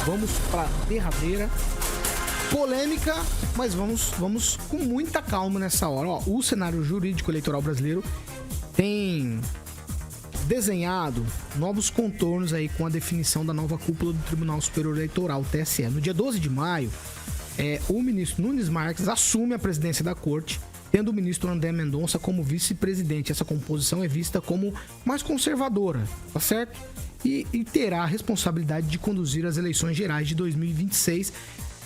Vamos para derradeira. Polêmica, mas vamos com muita calma nessa hora. Ó, o cenário jurídico eleitoral brasileiro tem desenhado novos contornos aí com a definição da nova cúpula do Tribunal Superior Eleitoral, TSE. No dia 12 de maio, o ministro Nunes Marques assume a presidência da corte, tendo o ministro André Mendonça como vice-presidente. Essa composição é vista como mais conservadora, tá certo? E terá a responsabilidade de conduzir as eleições gerais de 2026.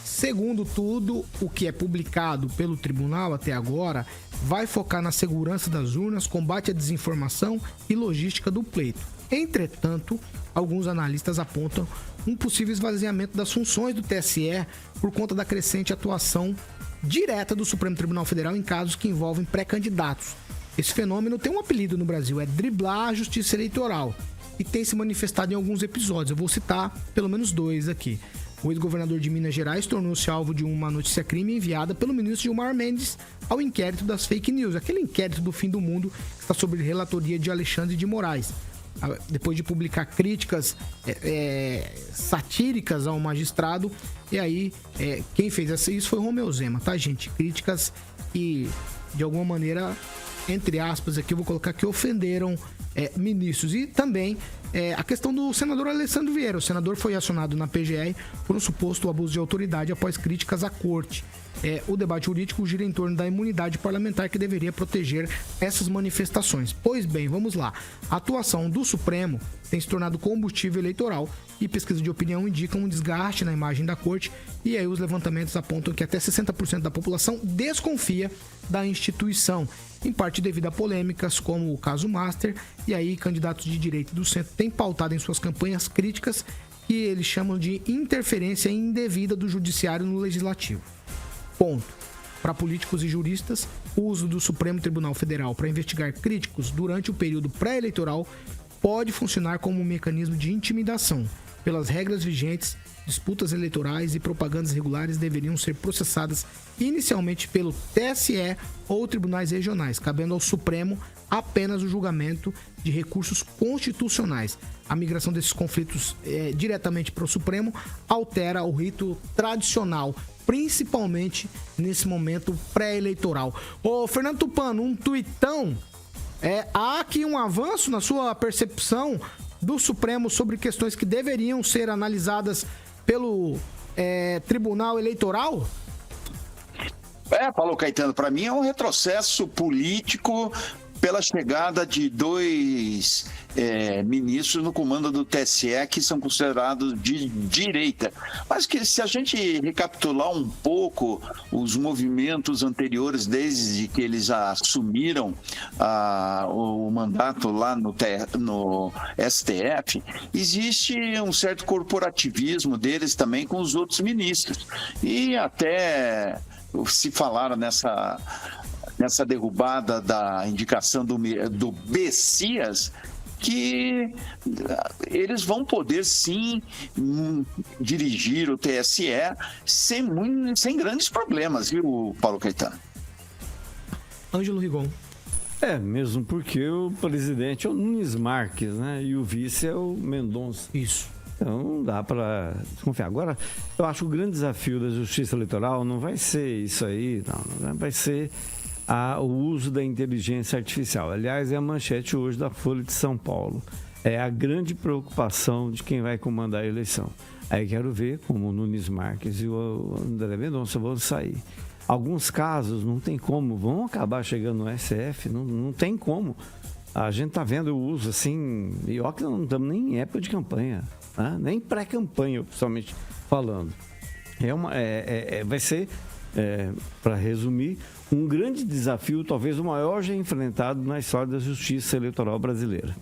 Segundo tudo o que é publicado pelo tribunal até agora, vai focar na segurança das urnas, combate à desinformação e logística do pleito. Entretanto, alguns analistas apontam um possível esvaziamento das funções do TSE por conta da crescente atuação direta do Supremo Tribunal Federal em casos que envolvem pré-candidatos. Esse fenômeno tem um apelido no Brasil, é driblar a justiça eleitoral, e tem se manifestado em alguns episódios. Eu vou citar pelo menos 2 aqui. O ex-governador de Minas Gerais tornou-se alvo de uma notícia-crime enviada pelo ministro Gilmar Mendes ao inquérito das fake news, aquele inquérito do fim do mundo que está sob relatoria de Alexandre de Moraes. Depois de publicar críticas satíricas ao magistrado, e aí quem fez isso foi o Romeu Zema, tá, gente? Críticas que, de alguma maneira, entre aspas, aqui eu vou colocar que ofenderam ministros. E também a questão do senador Alessandro Vieira. O senador foi acionado na PGR por um suposto abuso de autoridade após críticas à corte. O debate jurídico gira em torno da imunidade parlamentar que deveria proteger essas manifestações. Pois bem, vamos lá. A atuação do Supremo tem se tornado combustível eleitoral e pesquisas de opinião indicam um desgaste na imagem da corte, e aí os levantamentos apontam que até 60% da população desconfia da instituição, em parte devido a polêmicas como o caso Master, e aí candidatos de direita e do centro têm pautado em suas campanhas críticas que eles chamam de interferência indevida do judiciário no legislativo. Ponto. Para políticos e juristas, o uso do Supremo Tribunal Federal para investigar críticos durante o período pré-eleitoral pode funcionar como um mecanismo de intimidação. Pelas regras vigentes, disputas eleitorais e propagandas irregulares deveriam ser processadas inicialmente pelo TSE ou tribunais regionais, cabendo ao Supremo apenas o julgamento de recursos constitucionais. A migração desses conflitos diretamente para o Supremo altera o rito tradicional, principalmente nesse momento pré-eleitoral. Ô, Fernando Tupan, um tuitão, há aqui um avanço na sua percepção do Supremo sobre questões que deveriam ser analisadas pelo Tribunal Eleitoral? Paulo Caetano, para mim é um retrocesso político pela chegada de 2 ministros no comando do TSE que são considerados de direita. Mas que se a gente recapitular um pouco os movimentos anteriores, desde que eles assumiram o mandato lá no STF, existe um certo corporativismo deles também com os outros ministros. E até se falaram nessa derrubada da indicação do Bessias, que eles vão poder sim dirigir o TSE sem grandes problemas, viu, Paulo Caetano? Ângelo Rigon. Mesmo porque o presidente é o Nunes Marques, né? E o vice é o Mendonça. Isso. Então não dá para desconfiar. Agora, eu acho que o grande desafio da justiça eleitoral não vai ser isso aí, não vai ser o uso da inteligência artificial. Aliás, é a manchete hoje da Folha de São Paulo. É a grande preocupação de quem vai comandar a eleição. Aí quero ver como o Nunes Marques e o André Mendonça vão sair. Alguns casos não tem como, vão acabar chegando no SF, não tem como. A gente está vendo o uso assim, e ó que não estamos nem em época de campanha, né? Nem pré-campanha, oficialmente falando. Vai ser, para resumir, um grande desafio, talvez o maior já enfrentado na história da justiça eleitoral brasileira.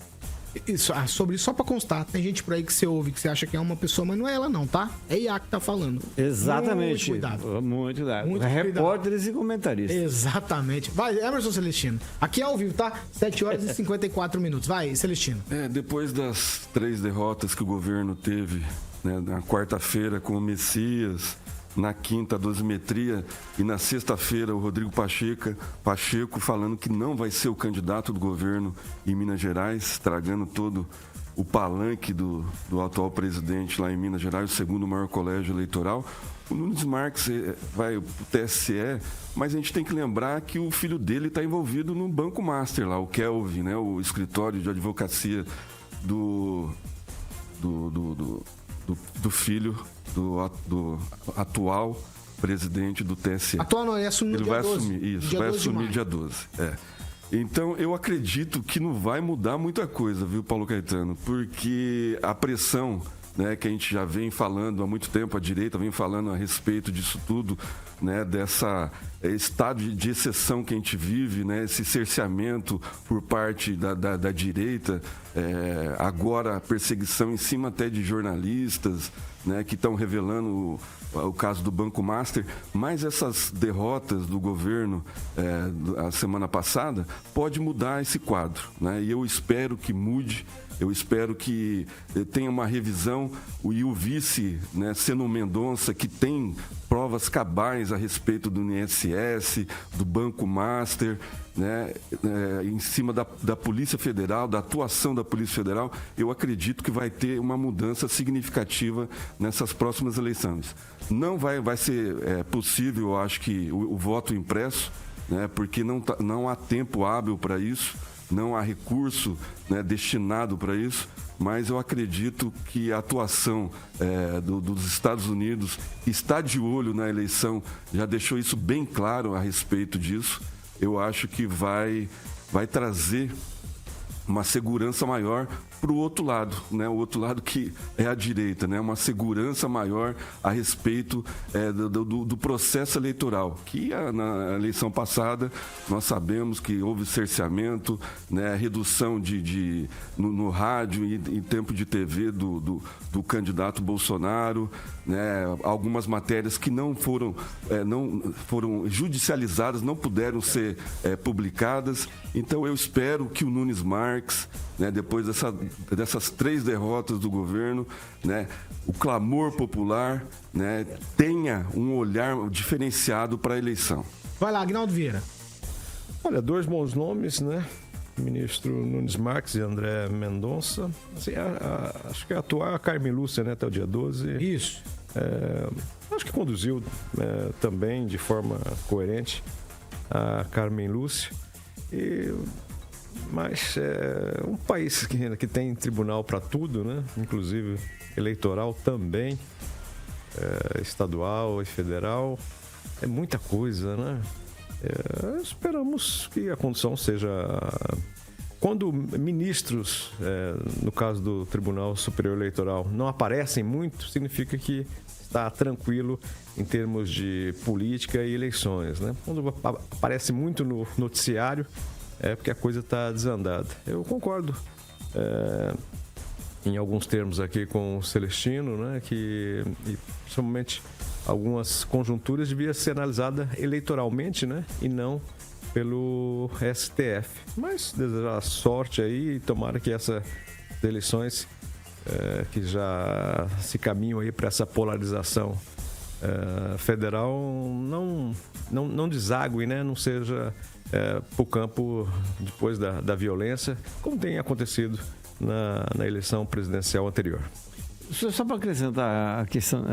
Isso, sobre isso, só pra constar, tem gente por aí que você ouve, que você acha que é uma pessoa, mas não é ela não, tá? É IA que tá falando. Exatamente. Muito cuidado. Muito cuidado. Repórteres e comentaristas. Exatamente. Vai, Emerson Celestino. Aqui é ao vivo, tá? 7 horas e 54 minutos. Vai, Celestino. Depois das 3 derrotas que o governo teve, né, na quarta-feira com o Messias, na quinta a dosimetria e na sexta-feira o Rodrigo Pacheco falando que não vai ser o candidato do governo em Minas Gerais, estragando todo o palanque do atual presidente lá em Minas Gerais, o segundo maior colégio eleitoral. O Nunes Marques vai para o TSE, mas a gente tem que lembrar que o filho dele está envolvido no Banco Master, lá, o Kelvin, né, o escritório de advocacia do filho do atual presidente do TSE. Atual não, ele assumiu dia 12. Assumir, isso, dia vai 12 assumir dia 12. Então, eu acredito que não vai mudar muita coisa, viu, Paulo Caetano? Porque a pressão, né, que a gente já vem falando há muito tempo, a direita vem falando a respeito disso tudo, né, dessa estado de exceção que a gente vive, né, esse cerceamento por parte da direita, agora a perseguição em cima até de jornalistas, né, que estão revelando o caso do Banco Master, mas essas derrotas do governo a semana passada pode mudar esse quadro, né? E eu espero que mude, eu espero que tenha uma revisão, e o vice, né, Seno Mendonça, que tem provas cabais a respeito do INSS, do Banco Master, né, em cima da Polícia Federal, da atuação da Polícia Federal, eu acredito que vai ter uma mudança significativa nessas próximas eleições. Não vai ser possível, eu acho que, o voto impresso, né, porque não há tempo hábil para isso, não há recurso, né, destinado para isso, mas eu acredito que a atuação dos Estados Unidos, que está de olho na eleição, já deixou isso bem claro a respeito disso. Eu acho que vai trazer uma segurança maior para o outro lado, né? O outro lado que é a direita, né? Uma segurança maior a respeito do processo eleitoral, que na eleição passada nós sabemos que houve cerceamento, né? Redução no rádio e em tempo de TV do candidato Bolsonaro, né? Algumas matérias que não foram judicializadas, não puderam ser publicadas. Então eu espero que o Nunes Marques, né, depois dessas 3 derrotas do governo, né, o clamor popular, né, tenha um olhar diferenciado para a eleição. Vai lá, Aguinaldo Vieira. Olha, 2 bons nomes, né? Ministro Nunes Marques e André Mendonça. Assim, acho que atuar a Carmen Lúcia, né, até o dia 12. Isso. Acho que conduziu também de forma coerente a Carmen Lúcia. Mas um país que tem tribunal para tudo, né? Inclusive eleitoral também, estadual e federal, é muita coisa, né? Esperamos que a condução seja... Quando ministros, no caso do Tribunal Superior Eleitoral, não aparecem muito, significa que está tranquilo em termos de política e eleições, né? Quando aparece muito no noticiário, é porque a coisa está desandada. Eu concordo em alguns termos aqui com o Celestino, né, que principalmente algumas conjunturas devia ser analisada eleitoralmente, né, e não pelo STF. Mas desejar sorte aí e tomara que essas eleições que já se caminham aí para essa polarização federal não desague, né, não seja para o campo depois da violência, como tem acontecido na eleição presidencial anterior. Só para acrescentar a questão,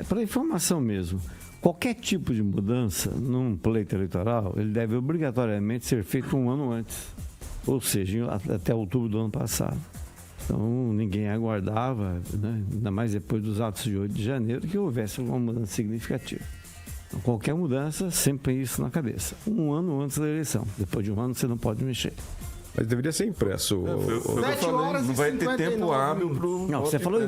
para informação mesmo, qualquer tipo de mudança num pleito eleitoral, ele deve obrigatoriamente ser feito um ano antes, ou seja, até outubro do ano passado. Então, ninguém aguardava, né, ainda mais depois dos atos de 8 de janeiro, que houvesse alguma mudança significativa. Então, qualquer mudança, sempre tem isso na cabeça. Um ano antes da eleição. Depois de um ano, você não pode mexer. Mas deveria ser impresso. Não vai ter tempo hábil para o... Não, você falou